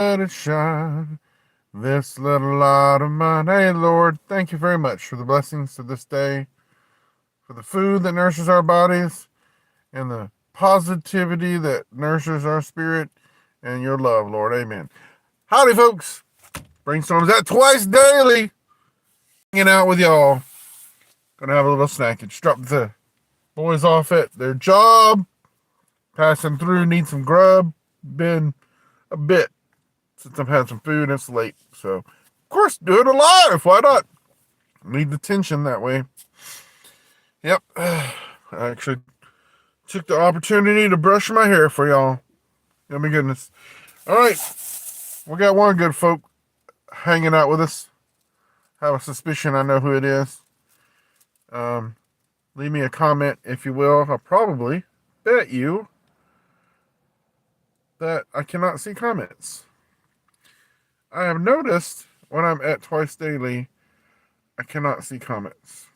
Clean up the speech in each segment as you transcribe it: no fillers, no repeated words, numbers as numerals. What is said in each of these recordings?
let it shine. This little light of mine. Hey, Lord, thank you very much for the blessings of this day, for the food that nourishes our bodies, and the positivity that nourishes our spirit, and your love, Lord. Amen. Howdy, folks. BRAiNStORM's at twice daily. Hanging out with y'all. Gonna have a little snack. Just dropped the boys off at their job. Passing through, need some grub. Been a bit since I've had some food. It's late, so of course do it alive. Why not? Need the tension that way. Yep. I actually took the opportunity to brush my hair for y'all. Oh my goodness. All right, we got one good folk hanging out with us. Have a suspicion I know who it is. Leave me a comment if you will. I'll probably bet you that I cannot see comments. I have noticed when I'm at twice daily, I cannot see comments.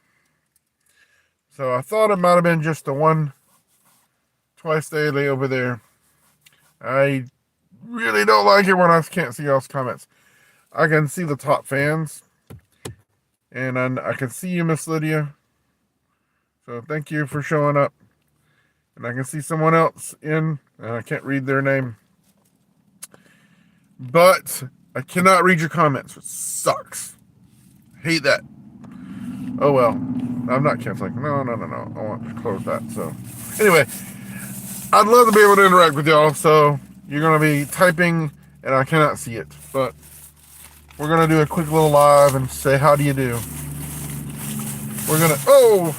So I thought it might have been just the one twice daily over there. I really don't like it when I can't see y'all's comments. I can see the top fans, and I can see you, Miss Lydia. So thank you for showing up. And I can see someone else in, and I can't read their name. But I cannot read your comments, which sucks. Hate that. Oh well. I'm not canceling. No. I want to close that. So anyway, I'd love to be able to interact with y'all. So you're going to be typing, and I cannot see it. But we're going to do a quick little live and say, how do you do? We're going to,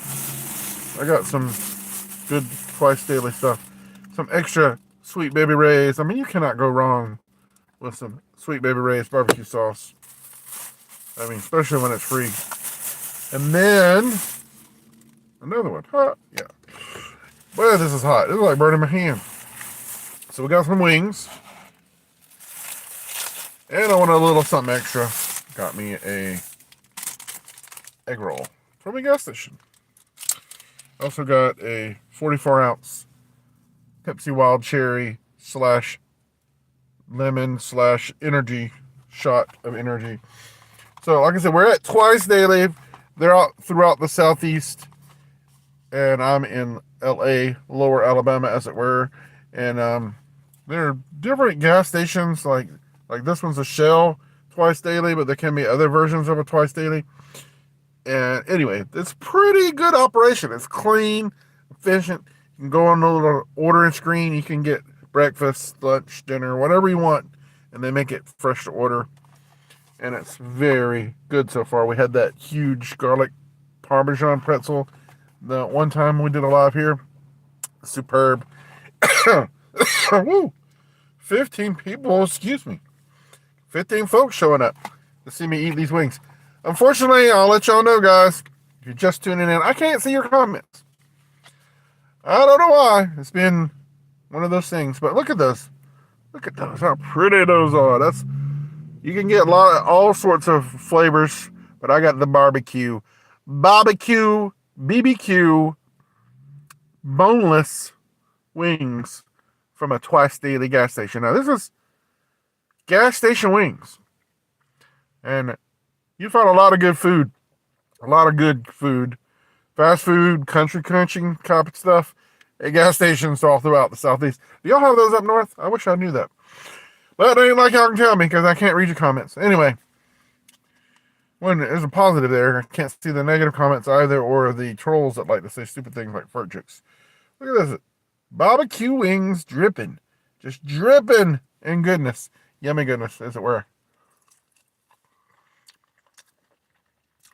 I got some good twice daily stuff. Some extra Sweet Baby Ray's. I mean, you cannot go wrong with some Sweet Baby Ray's barbecue sauce. I mean, especially when it's free. And then another one. Yeah. Boy, this is hot. This is like burning my hand. So we got some wings. And I want a little something extra. Got me a egg roll from a gas station. Also got a 44-ounce Pepsi Wild Cherry / lemon / energy shot of energy. So like I said, we're at twice daily. They're out throughout the southeast, and I'm in LA, lower Alabama as it were. And there are different gas stations, like this one's a Shell twice daily, but there can be other versions of a twice daily. And anyway, it's pretty good operation. It's clean, efficient. You can go on the little ordering screen. You can get breakfast, lunch, dinner, whatever you want, and they make it fresh to order. And it's very good so far. We had that huge garlic Parmesan pretzel the one time we did a live here. Superb. Woo! 15 people, excuse me. 15 folks showing up to see me eat these wings. Unfortunately, I'll let y'all know, guys, if you're just tuning in, I can't see your comments. I don't know why. It's been one of those things. But look at those. Look at those. How pretty those are. You can get all sorts of flavors, but I got the barbecue. Barbecue, BBQ, boneless wings from a twice daily gas station. Now, this is gas station wings. And you find a lot of good food. A lot of good food. Fast food, country crunching type of stuff at gas stations all throughout the southeast. Do y'all have those up north? I wish I knew that. But it ain't like y'all can tell me because I can't read your comments. Anyway, when there's a positive there, I can't see the negative comments either, or the trolls that like to say stupid things like fart jokes. Look at this. Barbecue wings dripping. Just dripping in goodness. Yummy goodness, as it were.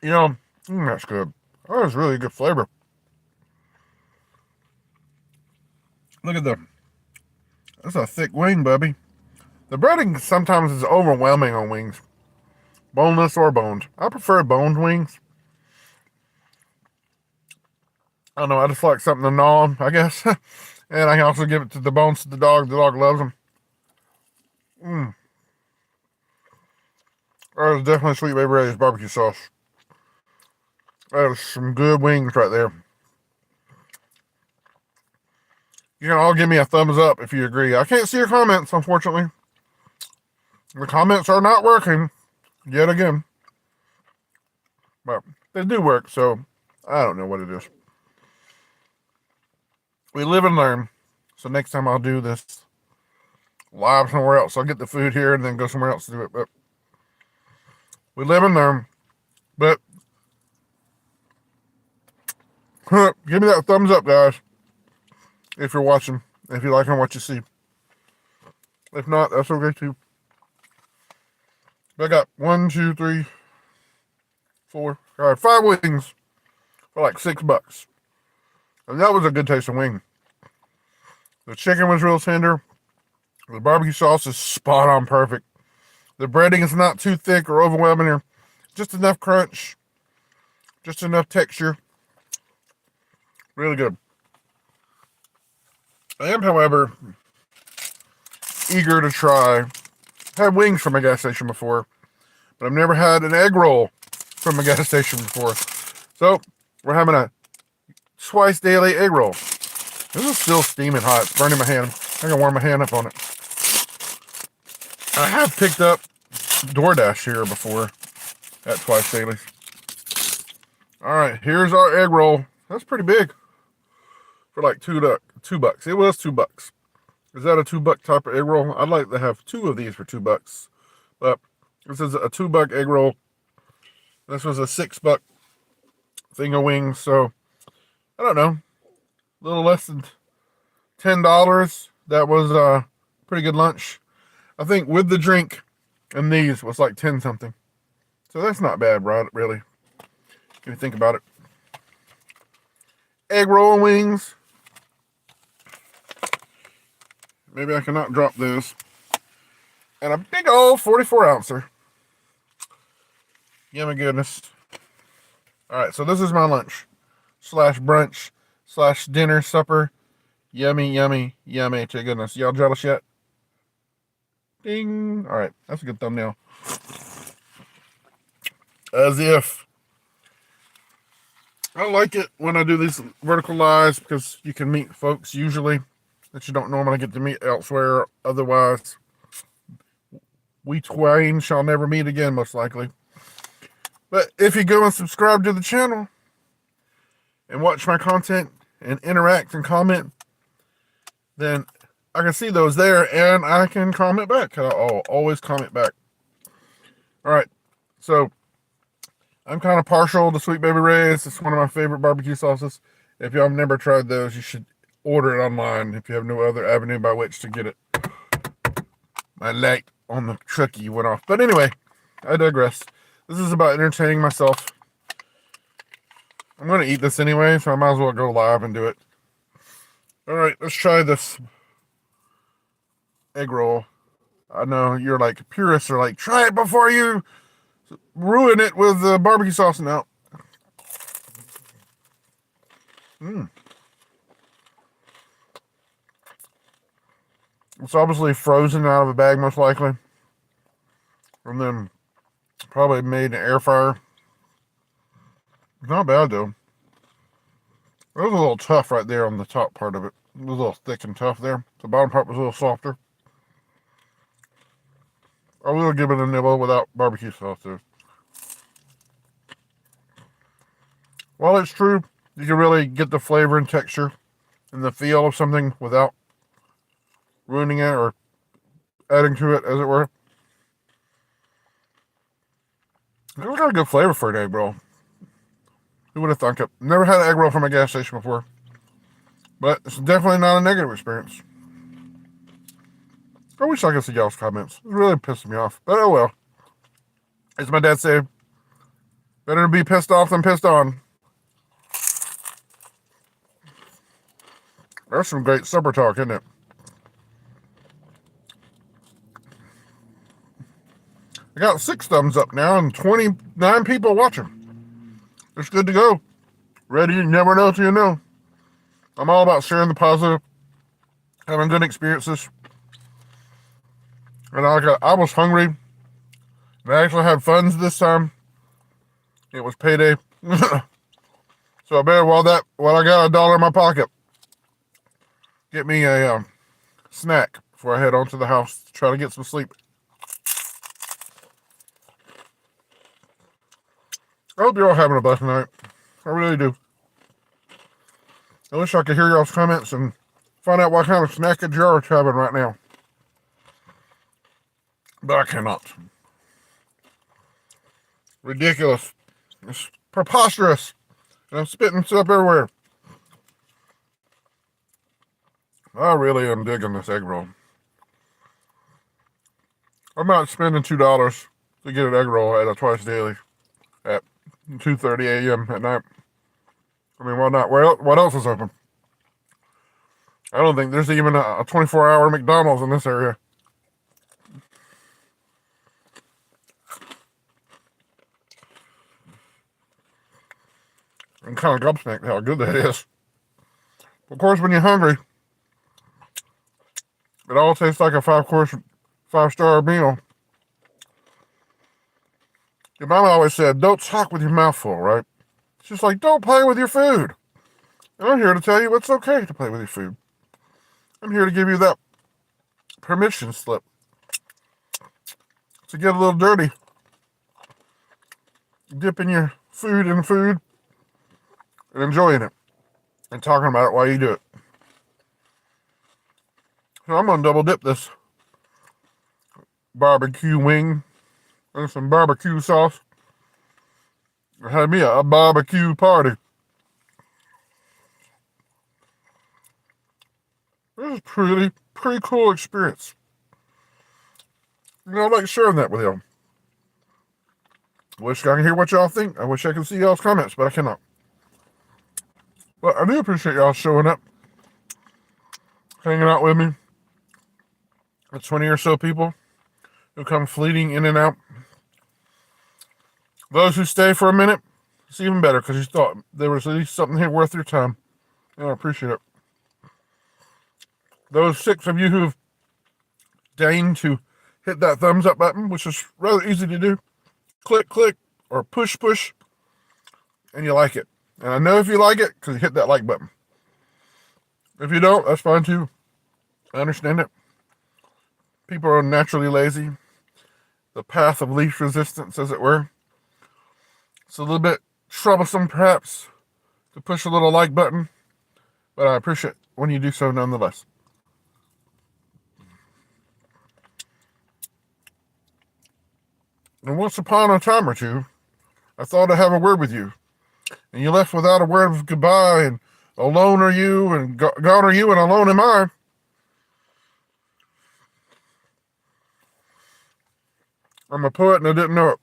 You know, that's good. Oh, that's really good flavor. Look at that's a thick wing, Bubby. The breading sometimes is overwhelming on wings. Boneless or boned. I prefer boned wings. I don't know, I just like something to gnaw on, I guess. And I can also give it to the bones to the dog. The dog loves them. That is definitely Sweet Baby Ray's barbecue sauce. That is some good wings right there. You can all give me a thumbs up if you agree. I can't see your comments, unfortunately. The comments are not working yet again. But they do work, so I don't know what it is. We live and learn. So next time I'll do this live somewhere else. I'll get the food here and then go somewhere else to do it. But we live and learn. But give me that thumbs up, guys, if you're watching, if you're liking what you see. If not, that's okay too. I got 1, 2, 3, 4, 5 wings for like $6. And that was a good tasting wing. The chicken was real tender. The barbecue sauce is spot on perfect. The breading is not too thick or overwhelming, or just enough crunch, just enough texture. Really good. I am, however, eager to try. I've had wings from a gas station before, but I've never had an egg roll from a gas station before. So we're having a twice daily egg roll. This is still steaming hot. It's burning my hand. I can warm my hand up on it. I have picked up DoorDash here before at Twice Daily. All right, here's our egg roll. That's pretty big for like $2. It was $2. Is that a $2 type of egg roll? I'd like to have 2 of these for $2. But this is a $2 egg roll. This was a $6 thing of wings. So I don't know, a little less than $10. That was a pretty good lunch. I think with the drink and these was like 10 something. So that's not bad, right? Really, if you think about it. Egg roll and wings. Maybe I cannot drop this. And a big old 44 ouncer. Yummy goodness. All right, so this is my lunch / brunch / dinner, supper. Yummy, yummy, yummy to goodness. Y'all jealous yet? Ding. All right, that's a good thumbnail. As if. I like it when I do these vertical lives because you can meet folks usually that you don't normally get to meet elsewhere. Otherwise, we twain shall never meet again, most likely. But if you go and subscribe to the channel and watch my content and interact and comment, then I can see those there and I can comment back. I'll always comment back. All right, so I'm kind of partial to Sweet Baby Ray's. It's one of my favorite barbecue sauces. If y'all have never tried those, you should order it online if you have no other avenue by which to get it. My light on the trucky went off. But anyway, I digress. This is about entertaining myself. I'm going to eat this anyway, so I might as well go live and do it. All right, let's try this egg roll. I know you're like purists are like, try it before you ruin it with the barbecue sauce now. It's obviously frozen out of a bag, most likely. And then probably made in an air fryer. It's not bad, though. It was a little tough right there on the top part of it. It was a little thick and tough there. The bottom part was a little softer. I will give it a nibble without barbecue sauce, though. While it's true, you can really get the flavor and texture and the feel of something without ruining it or adding to it, as it were. It got a good flavor for an egg roll. Who would have thunk it? Never had an egg roll from a gas station before. But it's definitely not a negative experience. I wish I could see y'all's comments. It's really pissing me off. But oh well. As my dad said, better to be pissed off than pissed on. That's some great supper talk, isn't it? I got 6 thumbs up now and 29 people watching. It's good to go. Ready, you never know till you know. I'm all about sharing the positive, having good experiences. And I was hungry. And I actually had funds this time. It was payday. So I better, while I got $1 in my pocket, get me a snack before I head on to the house to try to get some sleep. I hope you're all having a blessed night. I really do. I wish I could hear y'all's comments and find out what kind of snackage you're having right now. But I cannot. Ridiculous. It's preposterous. And I'm spitting stuff everywhere. I really am digging this egg roll. I'm not spending $2 to get an egg roll at a Twice Daily at 2:30 a.m. at night. I mean, why not? What else is open? I don't think there's even a 24-hour McDonald's in this area. I'm kind of gobsmacked how good that is. Of course, when you're hungry, it all tastes like a 5-star meal. Your mama always said, don't talk with your mouth full, right? She's like, don't play with your food. And I'm here to tell you it's okay to play with your food. I'm here to give you that permission slip to get a little dirty. Dipping your food in food and enjoying it and talking about it while you do it. So I'm going to double dip this barbecue wing and some barbecue sauce. I had me a barbecue party. This is pretty cool experience. You know, I like sharing that with y'all. Wish I could hear what y'all think. I wish I could see y'all's comments, but I cannot. But I do appreciate y'all showing up, hanging out with me. The 20 or so people who come fleeting in and out. Those who stay for a minute, it's even better because you thought there was at least something here worth your time. And I appreciate it. Those 6 of you who've deigned to hit that thumbs up button, which is rather easy to do. Click, or push, and you like it. And I know if you like it because you hit that like button. If you don't, that's fine too. I understand it. People are naturally lazy. The path of least resistance, as it were. It's a little bit troublesome, perhaps, to push a little like button, but I appreciate when you do so nonetheless. And once upon a time or two, I thought I'd have a word with you. And you left without a word of goodbye, and alone are you, and gone are you, and alone am I. I'm a poet, and I didn't know it.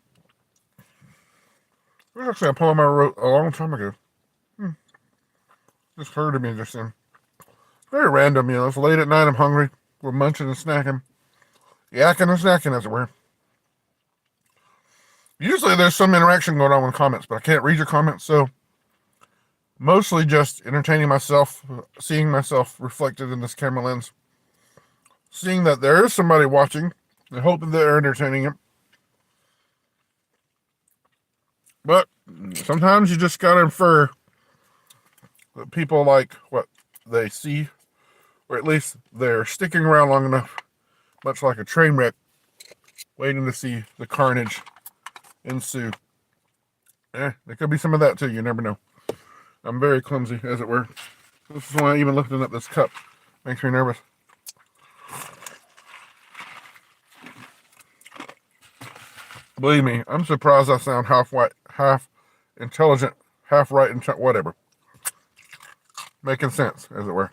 It was actually a poem I wrote a long time ago. Just occurred to me just then. Very random, you know. It's late at night, I'm hungry. We're munching and snacking. Yakking and snacking, as it were. Usually there's some interaction going on with comments, but I can't read your comments, so mostly just entertaining myself, seeing myself reflected in this camera lens, seeing that there is somebody watching, and hoping they're entertaining it. But sometimes you just gotta infer that people like what they see, or at least they're sticking around long enough, much like a train wreck, waiting to see the carnage ensue. There could be some of that too, you never know. I'm very clumsy, as it were. This is why even lifting up this cup makes me nervous. Believe me, I'm surprised I sound half white, half intelligent, half right, and whatever. Making sense, as it were.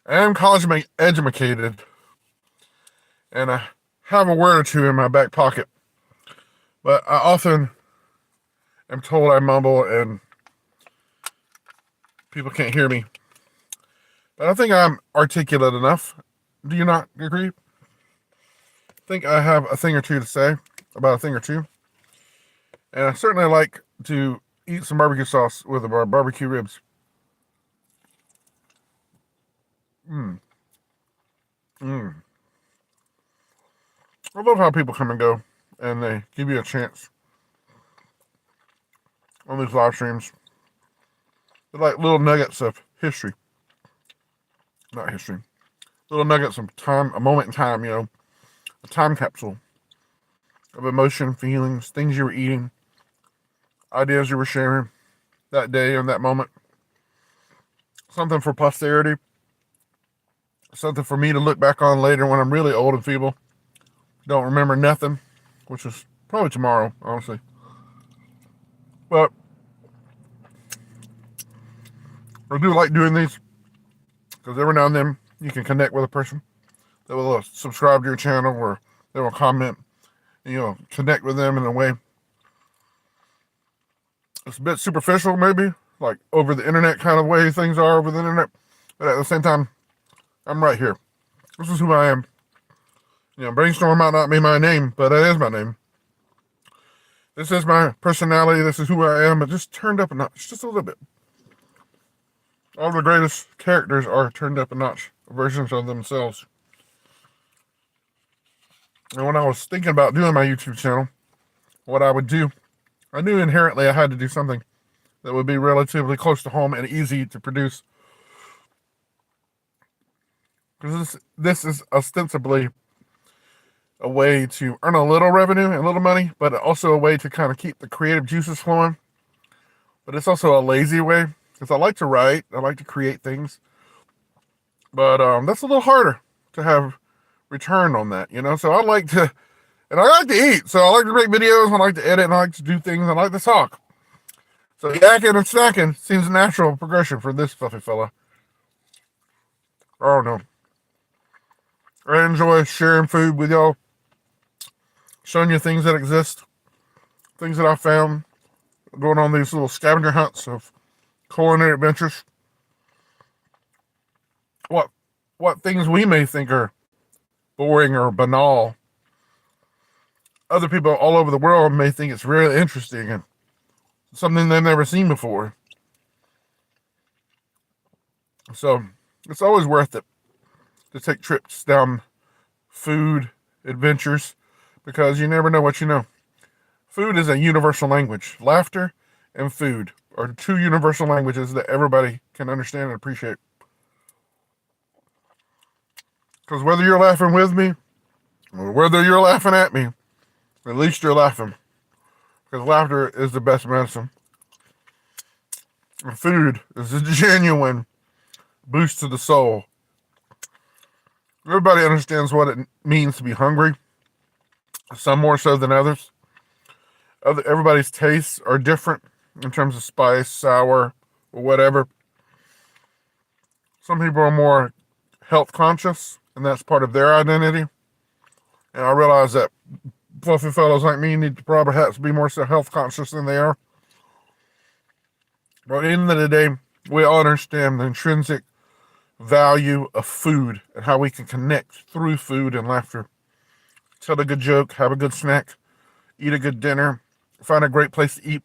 I am college educated, and I have a word or two in my back pocket, but I often am told I mumble and people can't hear me. But I think I'm articulate enough. Do you not agree? I think I have a thing or two to say about a thing or two. And I certainly like to eat some barbecue sauce with our barbecue ribs. I love how people come and go and they give you a chance on these live streams. They're like little nuggets of history. Not history. Little nuggets of time, a moment in time, you know, a time capsule of emotion, feelings, things you were eating, ideas you were sharing that day and that moment. Something for posterity. Something for me to look back on later when I'm really old and feeble. Don't remember nothing, which is probably tomorrow, honestly. But I do like doing these because every now and then you can connect with a person that will subscribe to your channel or they will comment, and, connect with them in a way. It's a bit superficial, maybe, like over the internet kind of way things are over the internet. But at the same time, I'm right here. This is who I am. BRAiNStORM might not be my name, but it is my name. This is my personality. This is who I am. It just turned up a notch, just a little bit. All the greatest characters are turned up a notch, versions of themselves. And when I was thinking about doing my YouTube channel, what I would do, I knew inherently I had to do something that would be relatively close to home and easy to produce. Because this is ostensibly a way to earn a little revenue and a little money, but also a way to kind of keep the creative juices flowing. But it's also a lazy way, because I like to write, I like to create things. But that's a little harder to have return on that, So I like to, and I like to eat, so I like to make videos, I like to edit, and I like to do things, I like to talk. So yakking and snacking seems a natural progression for this fluffy fella. I don't know. I enjoy sharing food with y'all, showing you things that exist, things that I found, going on these little scavenger hunts of culinary adventures. What things we may think are boring or banal, other people all over the world may think it's really interesting and something they've never seen before. So it's always worth it to take trips down food adventures, because you never know what you know. Food is a universal language. Laughter and food are two universal languages that everybody can understand and appreciate. Because whether you're laughing with me or whether you're laughing at me, at least you're laughing. Because laughter is the best medicine. And food is a genuine boost to the soul. Everybody understands what it means to be hungry. Some more so than others. Everybody's tastes are different in terms of spice, sour, or whatever. Some people are more health conscious, and that's part of their identity. And I realize that fluffy fellows like me need to probably have to be more so health conscious than they are. But at the end of the day, we all understand the intrinsic value of food and how we can connect through food and laughter. Tell a good joke, have a good snack, eat a good dinner, find a great place to eat.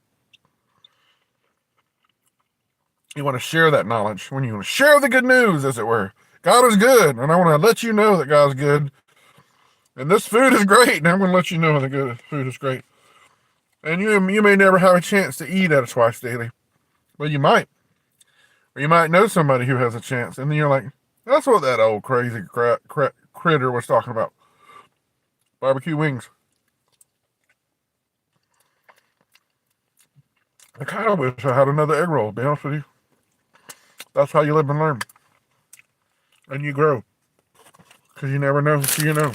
You want to share that knowledge. When you want to share the good news, as it were. God is good, and I want to let you know that God's good. And this food is great, and I'm going to let you know the good food is great. And you may never have a chance to eat at it twice daily. But you might. Or you might know somebody who has a chance. And then you're like, that's what that old crazy critter was talking about. Barbecue wings. I kind of wish I had another egg roll, to be honest with you. That's how you live and learn. And you grow. Because you never know who you know.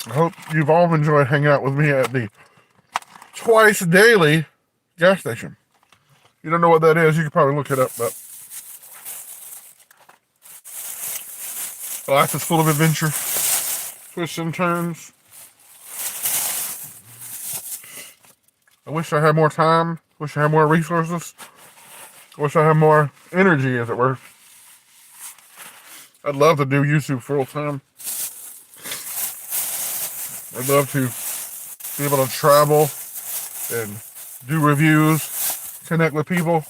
I hope you've all enjoyed hanging out with me at the twice daily gas station. You don't know what that is, you could probably look it up, but life is full of adventure, twists and turns. I wish I had more time, wish I had more resources, wish I had more energy, as it were. I'd love to do YouTube full time. I'd love to be able to travel and do reviews, connect with people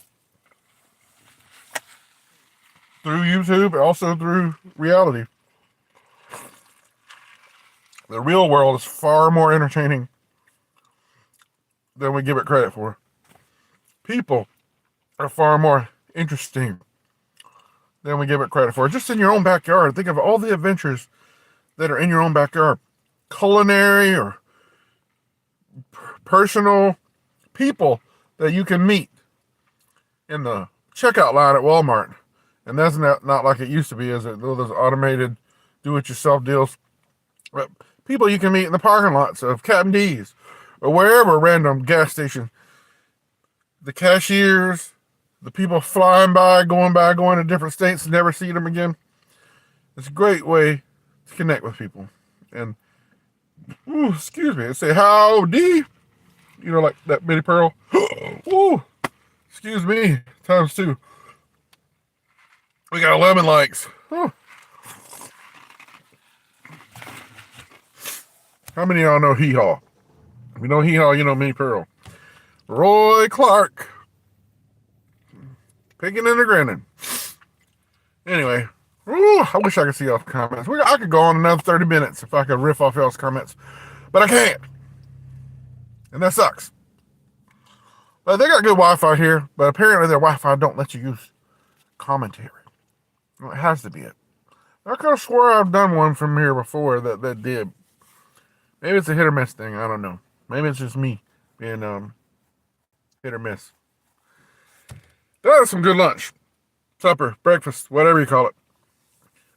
through YouTube, also through reality. The real world is far more entertaining than we give it credit for. People are far more interesting than we give it credit for. Just in your own backyard, think of all the adventures that are in your own backyard. culinary or personal people that you can meet in the checkout line at Walmart. And that's not like it used to be, is it? Those automated do-it-yourself deals. But people you can meet in the parking lots of Captain D's or wherever, random gas station. The cashiers, the people flying by, going to different states and never see them again. It's a great way to connect with people. And, ooh, excuse me, say howdy. You know, like that Bitty Pearl. Ooh, excuse me, times two. We got 11 likes. Oh. How many of y'all know Hee Haw? If you know Hee Haw, you know Minnie Pearl. Roy Clark. Picking and a grinning. Anyway, ooh, I wish I could see y'all's comments. I could go on another 30 minutes if I could riff off y'all's comments. But I can't. And that sucks. But they got good Wi-Fi here, but apparently their Wi-Fi don't let you use commentary. Well, it has to be it. I could have swore I've done one from here before that did. Maybe it's a hit or miss thing. I don't know. Maybe it's just me being hit or miss. That was some good lunch, supper, breakfast, whatever you call it.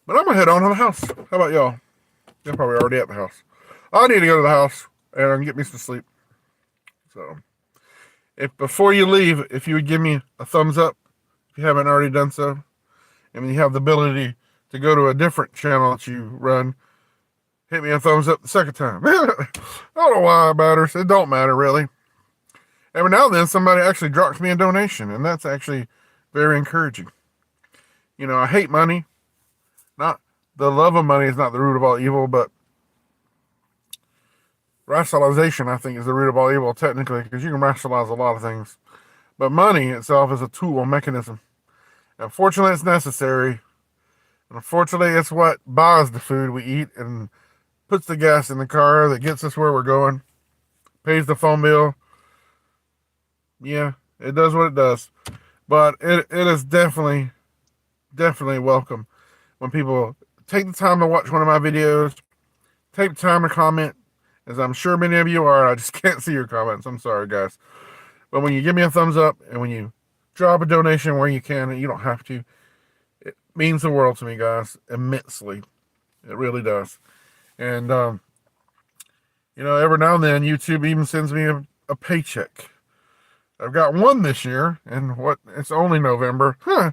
But I'm gonna head on to the house. How about y'all? You're probably already at the house. I need to go to the house and get me some sleep. So, if before you leave, if you would give me a thumbs up, if you haven't already done so, and you have the ability to go to a different channel that you run, hit me a thumbs up the second time. I don't know why it matters. It don't matter, really. Every now and then, somebody actually drops me a donation, and that's actually very encouraging. You know, I hate money. Not the love of money is not the root of all evil, but rationalization, I think, is the root of all evil, technically, because you can rationalize a lot of things. But money itself is a tool, a mechanism. Unfortunately, it's necessary. Unfortunately, it's what buys the food we eat and puts the gas in the car that gets us where we're going, pays the phone bill. Yeah, it does what it does. But it is definitely welcome when people take the time to watch one of my videos, take the time to comment, as I'm sure many of you are. I just can't see your comments. I'm sorry, guys. But when you give me a thumbs up and when you drop a donation where you can, and you don't have to, it means the world to me, guys, immensely. It really does. And, you know, every now and then, YouTube even sends me a paycheck. I've got one this year, and it's only November. Huh.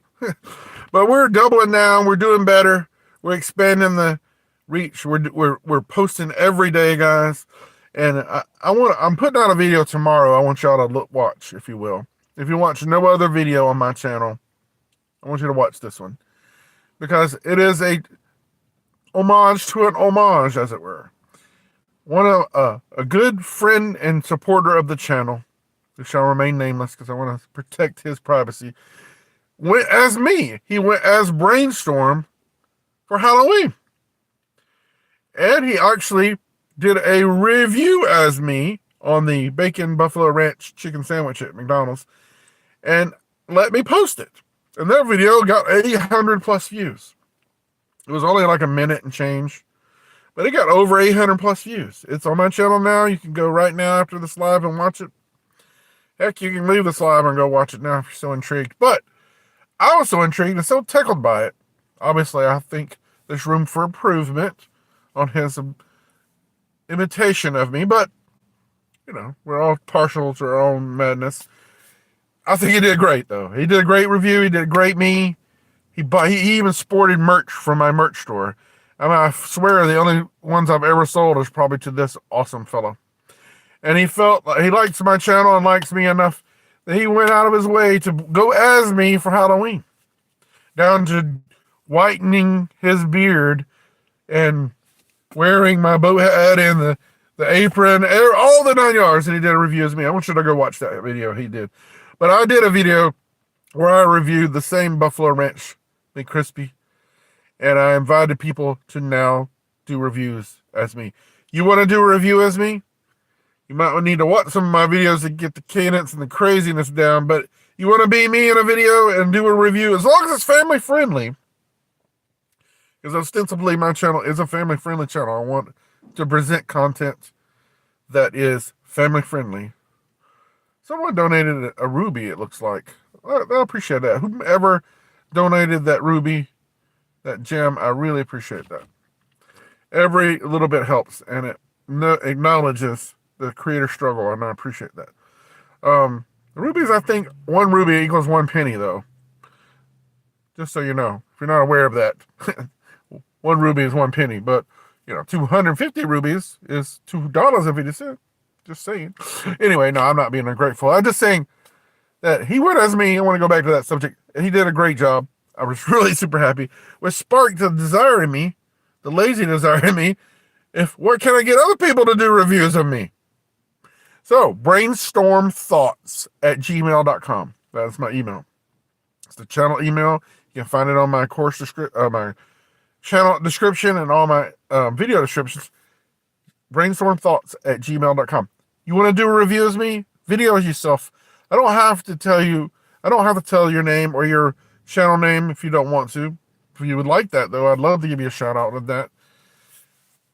But we're doubling down. We're doing better. We're expanding the reach. We're posting every day, guys. And I'm putting out a video tomorrow. I want y'all to watch, if you will. If you watch no other video on my channel, I want you to watch this one, because it is a homage to an homage, as it were. One of a good friend and supporter of the channel, who shall remain nameless because I want to protect his privacy, went as me. He went as BRAiNStORM for Halloween. And he actually did a review as me on the bacon buffalo ranch chicken sandwich at McDonald's and let me post it. And that video got 800 plus views. It was only like a minute and change, but it got over 800 plus views. It's on my channel now. You can go right now after this live and watch it. Heck, you can leave this live and go watch it now if you're so intrigued. But I was so intrigued and so tickled by it. Obviously, I think there's room for improvement on his imitation of me, but, you know, we're all partial to our own madness. I think he did great, though. He did a great review. He did a great me. He even sported merch from my merch store. I mean, I swear the only ones I've ever sold is probably to this awesome fellow. And he felt like he likes my channel and likes me enough that he went out of his way to go as me for Halloween, down to whitening his beard and wearing my boat hat and the apron, all the 9 yards, and he did a review as me. I want you to go watch that video he did. But I did a video where I reviewed the same Buffalo Ranch McCrispy, and I invited people to now do reviews as me. You want to do a review as me? You might need to watch some of my videos to get the cadence and the craziness down, but you want to be me in a video and do a review, as long as it's family friendly, because ostensibly my channel is a family friendly channel. I want to present content that is family friendly. Someone donated a ruby, it looks like. I appreciate that. Whomever donated that ruby, that gem, I really appreciate that. Every little bit helps, and it acknowledges the creator struggle, and I appreciate that. Rubies, I think one ruby equals 1 penny, though. Just so you know, if you're not aware of that. 1 ruby is 1 penny, but 250 rubies is $2.50. Just saying. Anyway, no, I'm not being ungrateful. I'm just saying that he went as me. I want to go back to that subject. And he did a great job. I was really super happy. Which sparked the desire in me, the lazy desire in me, what can I get other people to do reviews of me? So, brainstormthoughts@gmail.com. That's my email. It's the channel email. You can find it on my my channel description and all my video descriptions. brainstormthoughts@gmail.com. You want to do a review of me? Video yourself. I don't have to tell you your name or your channel name if you don't want to. If you would like that, though, I'd love to give you a shout out of that.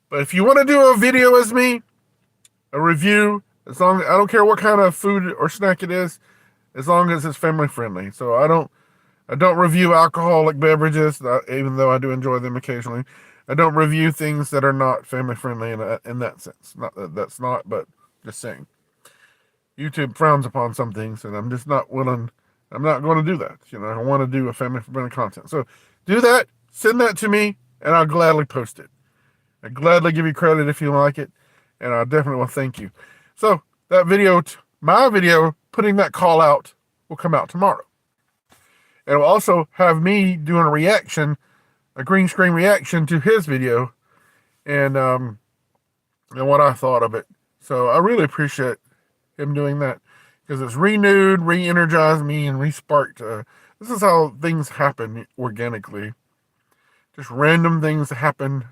But if you want to do a video as me, a review, I don't care what kind of food or snack it is, as long as it's family friendly. So I don't review alcoholic beverages, even though I do enjoy them occasionally. I don't review things that are not family friendly in that sense. Not that that's not, but just saying. YouTube frowns upon some things, and I'm just not willing. I'm not going to do that. I want to do a family friendly content. So do that. Send that to me, and I'll gladly post it. I'll gladly give you credit if you like it, and I definitely will thank you. So that video, my video, putting that call out, will come out tomorrow. It will also have me doing a reaction, a green screen reaction to his video, and what I thought of it. So I really appreciate him doing that, because it's renewed, re-energized me, and re-sparked. This is how things happen organically. Just random things happen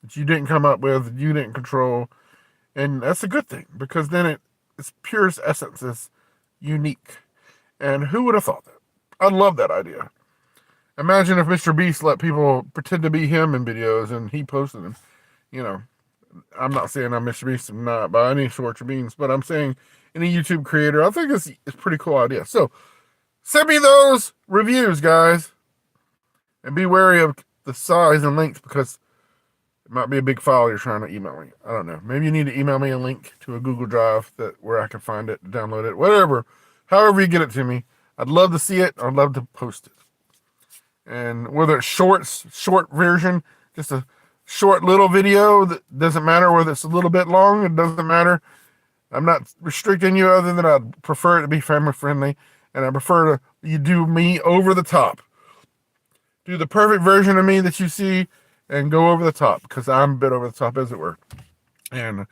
that you didn't come up with, that you didn't control. And that's a good thing, because then its purest essence is unique. And who would have thought that? I love that idea. Imagine if Mr. Beast let people pretend to be him in videos and he posted them. I'm not saying I'm Mr. Beast, I'm not by any sorts of means, but I'm saying any YouTube creator, I think it's a pretty cool idea. So send me those reviews, guys. And be wary of the size and length, because it might be a big file you're trying to email me. I don't know. Maybe you need to email me a link to a Google Drive where I can find it, download it, whatever. However you get it to me. I'd love to see it. I'd love to post it. And whether it's short version, just a short little video, that doesn't matter. Whether it's a little bit long, it doesn't matter. I'm not restricting you, other than I'd prefer it to be family friendly. And I prefer you do me over the top. Do the perfect version of me that you see, and go over the top, because I'm a bit over the top, as it were. And,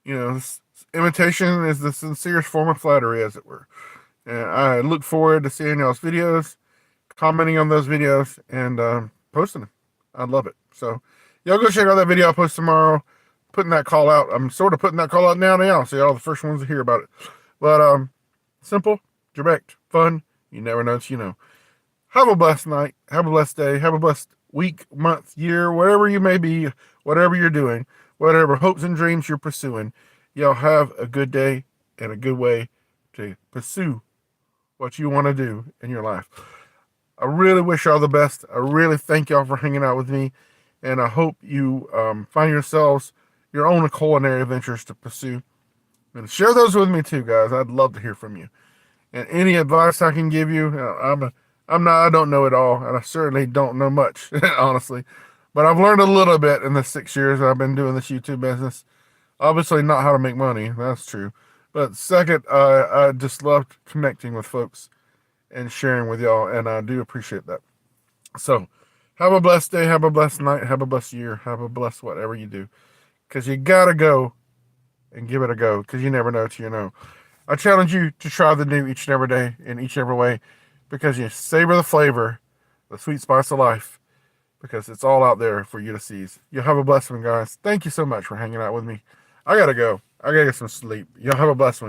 this imitation is the sincerest form of flattery, as it were. And I look forward to seeing y'all's videos, commenting on those videos, and posting them. I love it. So, y'all go check out that video I'll post tomorrow. Putting that call out. I'm sort of putting that call out now, so y'all are the first ones to hear about it. But, simple, direct, fun. You never know what you know. Have a blessed night. Have a blessed day. Have a blessed week, month, year, wherever you may be, whatever you're doing, whatever hopes and dreams you're pursuing. Y'all have a good day and a good way to pursue what you want to do in your life. I really wish y'all the best. I really thank y'all for hanging out with me, and I hope you find yourselves your own culinary adventures to pursue. And share those with me too, guys. I'd love to hear from you. And any advice I can give you, I don't know it all, and I certainly don't know much, honestly. But I've learned a little bit in the 6 years I've been doing this YouTube business. Obviously not how to make money, that's true. But second, I just love connecting with folks and sharing with y'all, and I do appreciate that. So, have a blessed day, have a blessed night, have a blessed year, have a blessed whatever you do. Because you gotta go and give it a go, because you never know till you know. I challenge you to try the new each and every day, in each and every way, because you savor the flavor, the sweet spice of life, because it's all out there for you to seize. You have a blessed one, guys. Thank you so much for hanging out with me. I gotta go. I gotta get some sleep. Y'all have a blessed one.